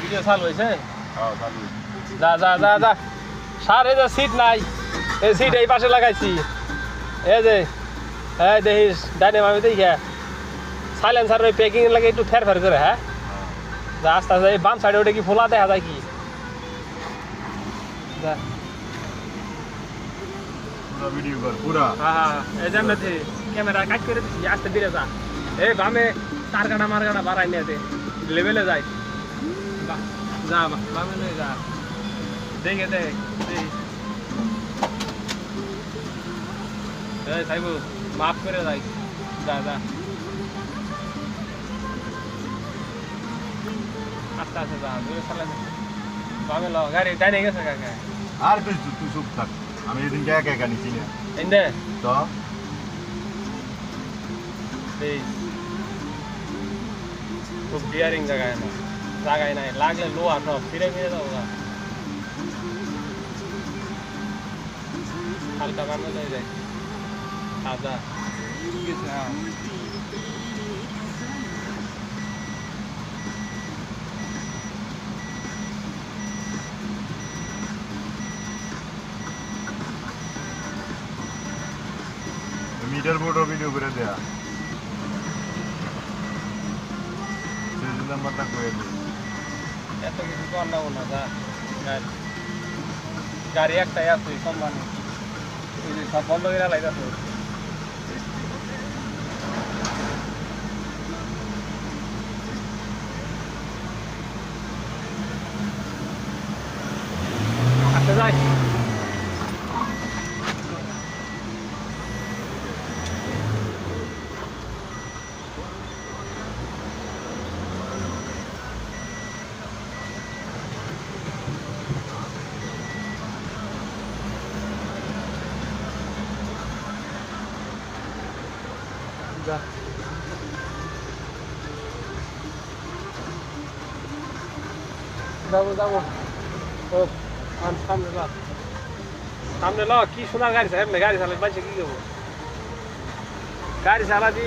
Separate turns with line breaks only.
video চালু হয়েছে
হ্যাঁ চালু
যা যা যা যা সার এই যে সিট নাই এই সিট এই পাশে লাগাইছি এই যে এই দেখিস ডাইনে আমি দেখি সাইলেন্সার ওই প্যাকিং লাগে একটু ফের ফের করে হ্যাঁ যা আস্তে আস্তে এই বাম সাইডে ওটা কি ফোলা দেখা যায় কি যা
পুরা ভিডিও কর পুরা
হ্যাঁ এই যে আমরা ক্যামেরা কাট করে দিচ্ছি আস্তে ধীরে যা এই বামে তার কাটা মার কাটা বাড়াই নিয়ে দে লেভেলে যাই যা বামে নিয়ে যা দেখে দেখ এই সাইবু মাফ করে যাই যা যা আস্তে আস্তে যা দূরে চালা বামে লো গাড়ি ডাইনে গেছে কাকা
আর তুই তুই চুপ থাক আমি এদিন একা একা নিছি না
এনে
তো
এই খুব ডিয়ারিং জায়গায় নাই লাগলে লোহা সব ফিরে ফিরে যাবো হালকা বানো হয়ে যায় সাদা হ্যাঁ
মিটার বোর্ডও ভিডিও করে দেয়া নাম্বারটা করে দিই
এত কিছু কর না যা গাড়ি একটাই আছে কোম্পানি সব বন্ধ করে লাইতেছে আসতে যাই যাবো যাবো ও সামনে ল কি সোনার গাড়ি এমনি গাড়ি চালাই পাইছে কি করবো গাড়ি চালাবি